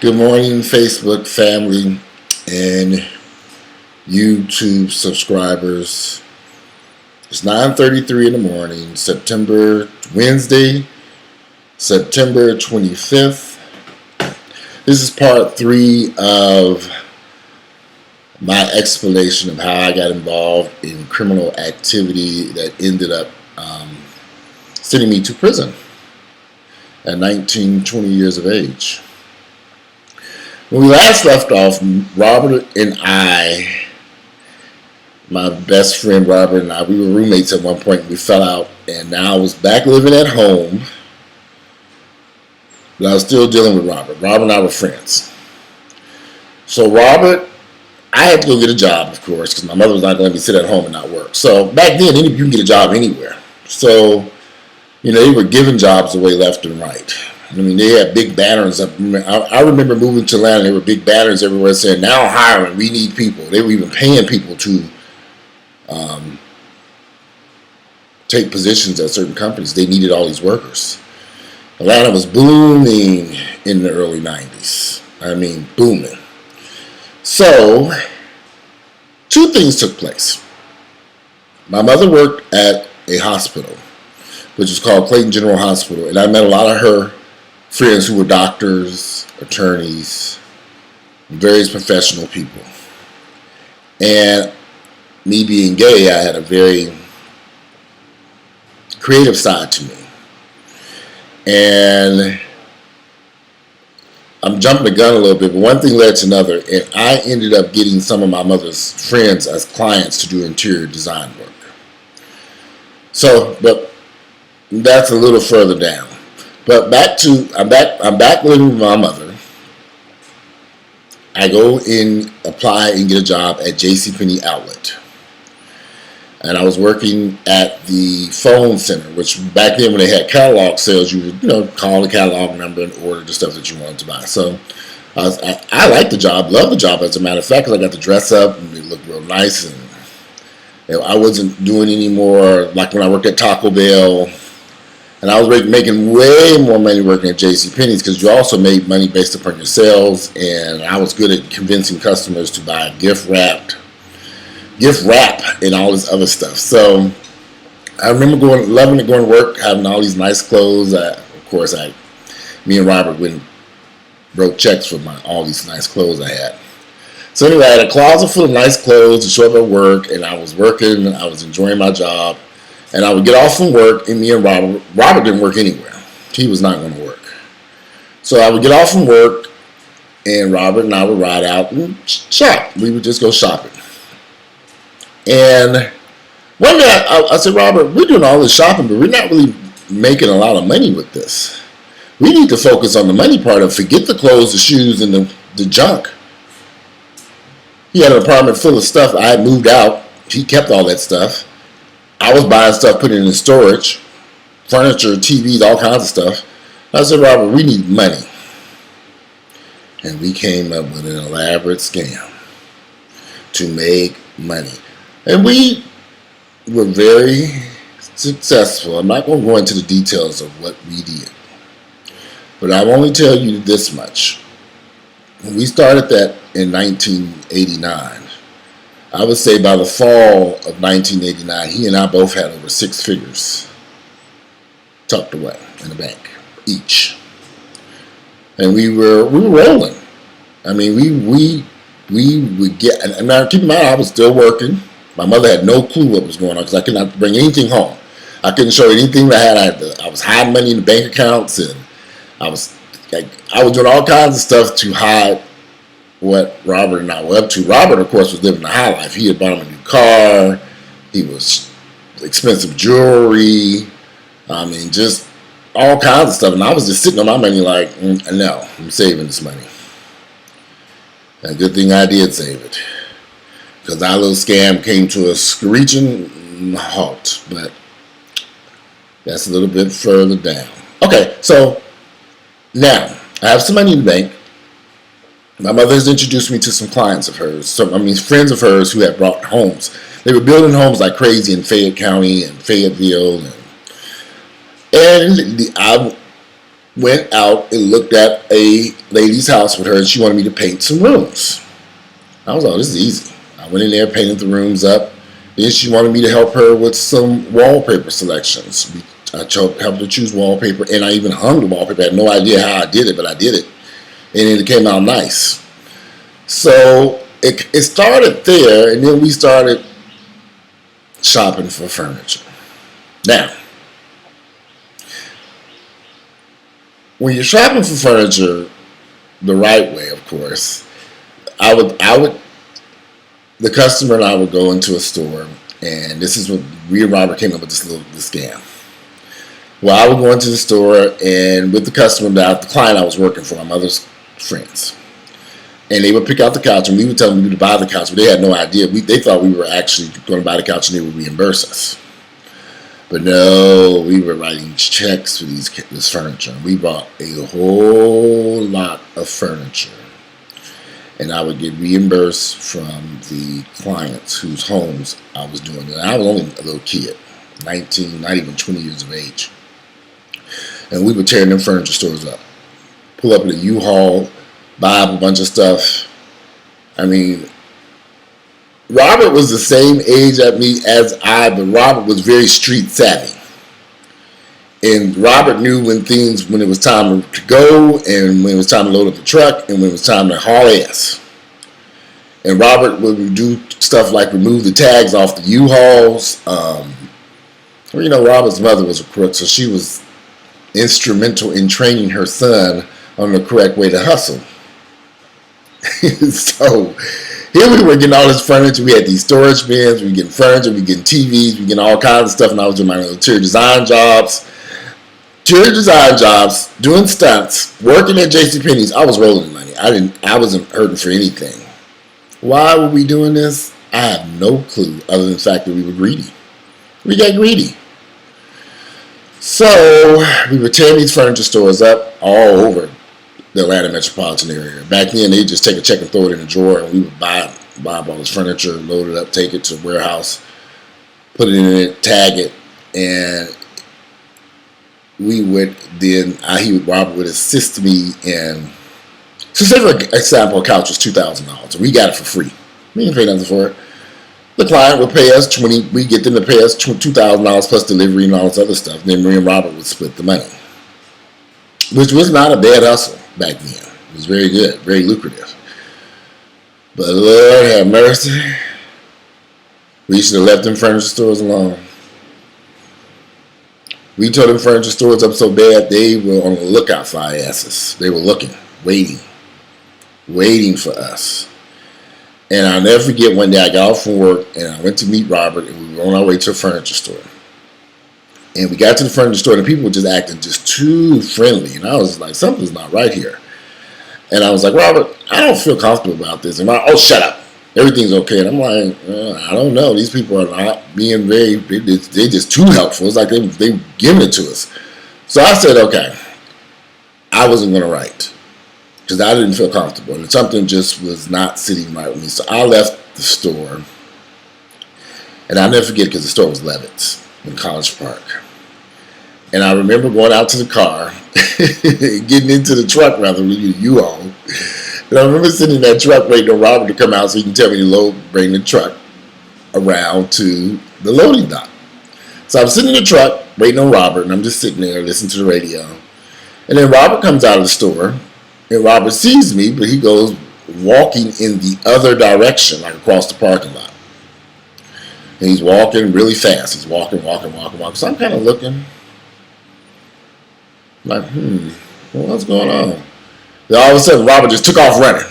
Good morning, Facebook family and YouTube subscribers. It's 9:33 in the morning, Wednesday, September 25th. This is part 3 of my explanation of how I got involved in criminal activity that ended up sending me to prison at 19, 20 years of age. When we last left off, Robert and I, my best friend Robert and I, we were roommates at one point. We fell out, and now I was back living at home, but I was still dealing with Robert. Robert and I were friends. So Robert, I had to go get a job, of course, because my mother was not going to let me sit at home and not work. So back then, you can get a job anywhere. So, they were giving jobs away left and right. I mean, they had big banners up. I remember moving to Atlanta. There were big banners everywhere saying, "Now hiring, we need people." They were even paying people to take positions at certain companies. They needed all these workers. Atlanta was booming in the early 90s. I mean, booming. So, two things took place. My mother worked at a hospital, which is called Clayton General Hospital, and I met a lot of her friends who were doctors, attorneys, various professional people. And me being gay, I had a very creative side to me. And I'm jumping the gun a little bit, but one thing led to another, and I ended up getting some of my mother's friends as clients to do interior design work. So, but that's a little further down. But I'm back living with my mother. I go and apply and get a job at JCPenney Outlet. And I was working at the phone center, which back then when they had catalog sales, you would, call the catalog number and order the stuff that you wanted to buy. So I liked the job, loved the job as a matter of fact, because I got to dress up and it looked real nice. And I wasn't doing any more like when I worked at Taco Bell. And I was making way more money working at JCPenney's because you also made money based upon your sales. And I was good at convincing customers to buy gift wrap, and all this other stuff. So I remember loving to go to work, having all these nice clothes. Me and Robert went and wrote checks for all these nice clothes I had. So anyway, I had a closet full of nice clothes to show up at work, and I was working. I was enjoying my job. And I would get off from work, and me and Robert didn't work anywhere. He was not going to work. So I would get off from work, and Robert and I would ride out and shop. We would just go shopping. And one day I said, Robert, we're doing all this shopping, but we're not really making a lot of money with this. We need to focus on the money part of forget the clothes, the shoes, and the junk. He had an apartment full of stuff. I had moved out. He kept all that stuff. I was buying stuff, putting it in storage, furniture, TVs, all kinds of stuff. I said, Robert, we need money. And we came up with an elaborate scam to make money. And we were very successful. I'm not going to go into the details of what we did. But I will only tell you this much. When we started that in 1989, I would say by the fall of 1989, he and I both had over 6 figures tucked away in the bank each, and we were rolling. I mean, we would get. And now keep in mind, I was still working. My mother had no clue what was going on because I could not bring anything home. I couldn't show anything that I had. I was hiding money in the bank accounts, and I was doing all kinds of stuff to hide what Robert and I were up to. Robert, of course, was living the high life. He had bought him a new car. He was expensive jewelry. I mean, just all kinds of stuff. And I was just sitting on my money like, no, I'm saving this money. And good thing I did save it, because our little scam came to a screeching halt. But that's a little bit further down. Okay, so now I have some money in the bank. My mother has introduced me to some clients of hers, friends of hers who had bought homes. They were building homes like crazy in Fayette County and Fayetteville. And went out and looked at a lady's house with her, and she wanted me to paint some rooms. I was like, this is easy. I went in there, painted the rooms up. Then she wanted me to help her with some wallpaper selections. I helped her choose wallpaper, and I even hung the wallpaper. I had no idea how I did it, but I did it, and it came out nice. So it started there, and then we started shopping for furniture. Now, when you're shopping for furniture the right way, of course, the customer and I would go into a store, and this is what we and Robert came up with this scam. Well, I would go into the store, and with the customer, the client I was working for, my mother's friends, and they would pick out the couch, and we would tell them to buy the couch, but they had no idea. They thought we were actually going to buy the couch, and they would reimburse us. But no, we were writing checks for this furniture. We bought a whole lot of furniture. And I would get reimbursed from the clients whose homes I was doing it. I was only a little kid, 19, not even 20 years of age. And we would tear them furniture stores up. Pull up in a U-Haul, buy up a bunch of stuff. I mean, Robert was the same age as I, but Robert was very street savvy. And Robert knew when it was time to go, and when it was time to load up the truck, and when it was time to haul ass. And Robert would do stuff like remove the tags off the U-Hauls. Robert's mother was a crook, so she was instrumental in training her son on the correct way to hustle. So here we were getting all this furniture. We had these storage bins. We were getting furniture. We were getting TVs. We were getting all kinds of stuff. And I was doing my interior design jobs. Doing stunts, working at JCPenney's. I was rolling money. I wasn't hurting for anything. Why were we doing this? I have no clue, other than the fact that we were greedy. We got greedy. So we were tearing these furniture stores up all over the Atlanta metropolitan area. Back then, they'd just take a check and throw it in a drawer, and we would buy up all this furniture, load it up, take it to a warehouse, put it in it, tag it, and Robert would assist me in. So say for example, a couch was $2,000. We got it for free. We didn't pay nothing for it. The client would pay us $20,000. We get them to pay us $2,000 plus delivery and all this other stuff. Then me and Robert would split the money, which was not a bad hustle back then. It was very good, very lucrative. But Lord have mercy, we should have left them furniture stores alone. We tore them furniture stores up so bad they were on the lookout for our asses. They were looking, waiting for us. And I'll never forget, one day I got off from work and I went to meet Robert, and we were on our way to a furniture store. And we got to the furniture store, and the people were just acting just too friendly. And I was like, something's not right here. And I was like, Robert, I don't feel comfortable about this. And oh, shut up. Everything's okay. And I'm like, I don't know. These people are not being they're just too helpful. It's like they giving it to us. So I said, okay, I wasn't going to write because I didn't feel comfortable. And something just was not sitting right with me. So I left the store. And I'll never forget, because the store was Levitt's in College Park. And I remember going out to the car, getting into the truck, rather, with you all. And I remember sitting in that truck waiting on Robert to come out so he can tell me to bring the truck around to the loading dock. So I'm sitting in the truck waiting on Robert, and I'm just sitting there listening to the radio. And then Robert comes out of the store, and Robert sees me, but he goes walking in the other direction, like across the parking lot. And he's walking really fast. He's walking. So I'm kind of looking like, what's going on? Then all of a sudden, Robert just took off running.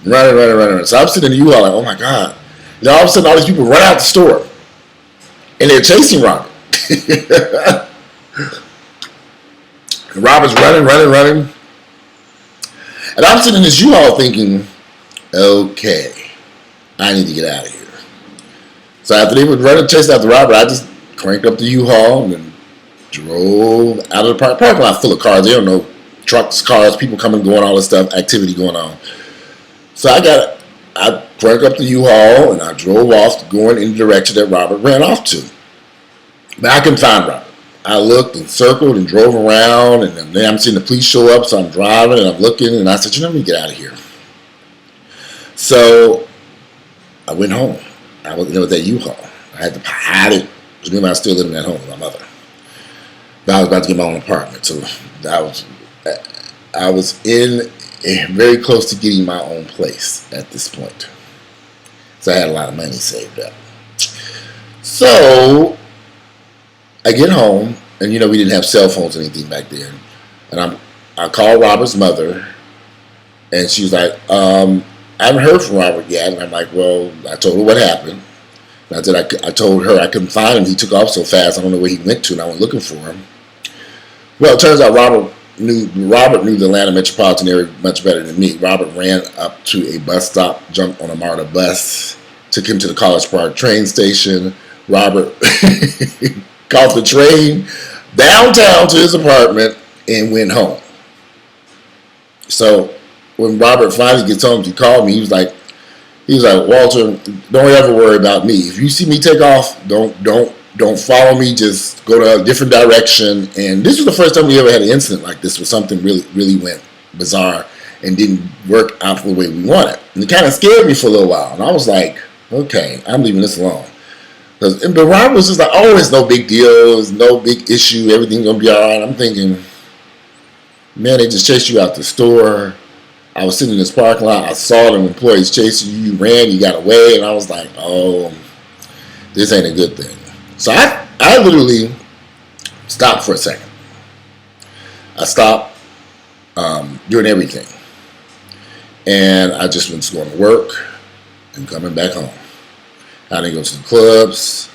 So I'm sitting in the U-Haul like, oh my God. Then all of a sudden, all these people run out the store. And they're chasing Robert. And Robert's running. And I'm sitting in this U-Haul thinking, okay, I need to get out of here. So after they would run and chase after Robert, I just cranked up the U-Haul and drove out of the parking lot full of cars. They don't know. Trucks, cars, people coming, going, all this stuff, activity going on. So I cranked up the U-Haul and I drove off, going in the direction that Robert ran off to. But I couldn't find Robert. I looked and circled and drove around, and then I'm seeing the police show up, so I'm driving and I'm looking, and I said, let me get out of here. So I went home. I was at U-Haul. I had to hide it. Remember, I was still living at home with my mother. But I was about to get my own apartment, so I was very close to getting my own place at this point. So I had a lot of money saved up. So I get home, and we didn't have cell phones or anything back then. And I called Robert's mother, and she was like, I haven't heard from Robert yet. And I'm like, well, I told her what happened. And I said, I told her I couldn't find him. He took off so fast, I don't know where he went to, and I went looking for him. Well, it turns out Robert knew the Atlanta metropolitan area much better than me. Robert ran up to a bus stop, jumped on a MARTA bus, took him to the College Park train station. Robert caught the train downtown to his apartment and went home. So when Robert finally gets home, he called me. He was like, Walter, don't ever worry about me. If you see me take off, don't follow me. Just go to a different direction. And this was the first time we ever had an incident like this, where something really went bizarre and didn't work out the way we wanted. And it kind of scared me for a little while. And I was like, okay, I'm leaving this alone. But Robert was just like, oh, it's no big deal. It's no big issue. Everything's going to be all right. I'm thinking, man, they just chased you out the store. I was sitting in this parking lot. I saw them employees chasing you. You ran. You got away. And I was like, oh, this ain't a good thing. So I literally stopped for a second. I stopped doing everything. And I just was going to work and coming back home. I didn't go to the clubs.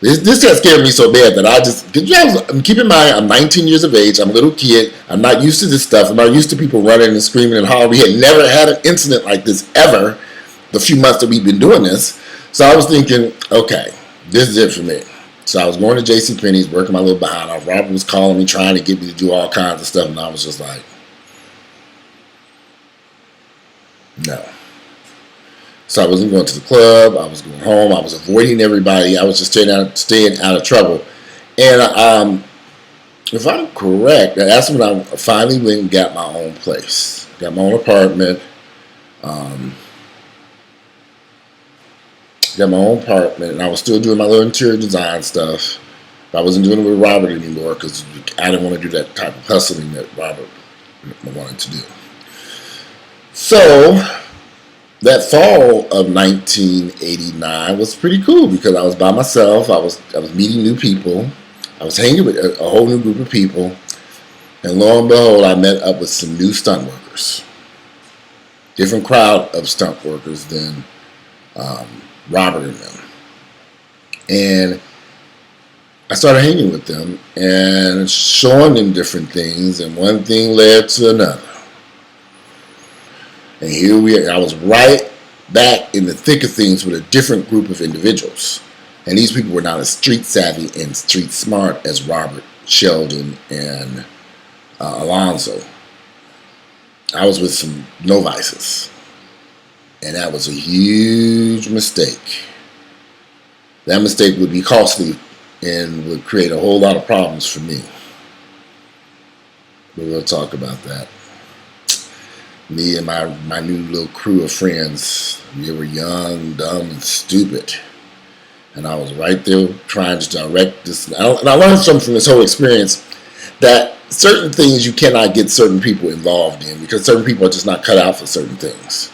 This got scared me so bad that keep in mind, I'm 19 years of age. I'm a little kid. I'm not used to this stuff. I'm not used to people running and screaming and hollering. We had never had an incident like this ever the few months that we've been doing this. So I was thinking, okay, this is it for me. So I was going to JCPenney's, working my little behind off. Robert was calling me, trying to get me to do all kinds of stuff, and I was just like, no. So I wasn't going to the club. I was going home. I was avoiding everybody. I was just staying out of trouble. And if I'm correct, that's when I finally went and got my own place. Got my own apartment. Got my own apartment. And I was still doing my little interior design stuff. But I wasn't doing it with Robert anymore because I didn't want to do that type of hustling that Robert wanted to do. So that fall of 1989 was pretty cool because I was by myself. I was meeting new people. I was hanging with a whole new group of people. And lo and behold, I met up with some new stunt workers. Different crowd of stunt workers than Robert and them. And I started hanging with them and showing them different things. And one thing led to another. And here we are. I was right back in the thick of things with a different group of individuals. And these people were not as street savvy and street smart as Robert, Sheldon, and Alonzo. I was with some novices. And that was a huge mistake. That mistake would be costly and would create a whole lot of problems for me. But we'll talk about that. Me and my new little crew of friends, we were young, dumb, and stupid. And I was right there trying to direct this. And I learned something from this whole experience, that certain things you cannot get certain people involved in because certain people are just not cut out for certain things.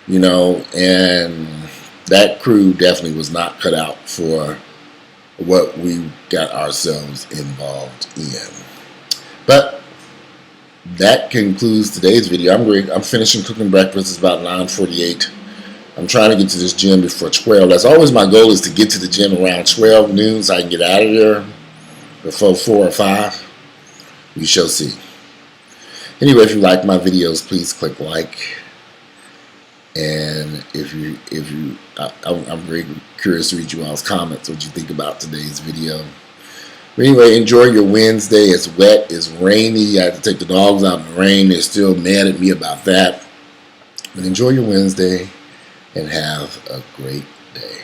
And that crew definitely was not cut out for what we got ourselves involved in. But that concludes today's video. I'm finishing cooking breakfast. It's about 9:48. I'm trying to get to this gym before 12. That's always my goal, is to get to the gym around 12 noon so I can get out of there before 4 or 5. We shall see. Anyway, if you like my videos, please click like. And I'm very curious to read you all's comments, what you think about today's video. But anyway, enjoy your Wednesday. It's wet, it's rainy. I had to take the dogs out in the rain. They're still mad at me about that. But enjoy your Wednesday and have a great day.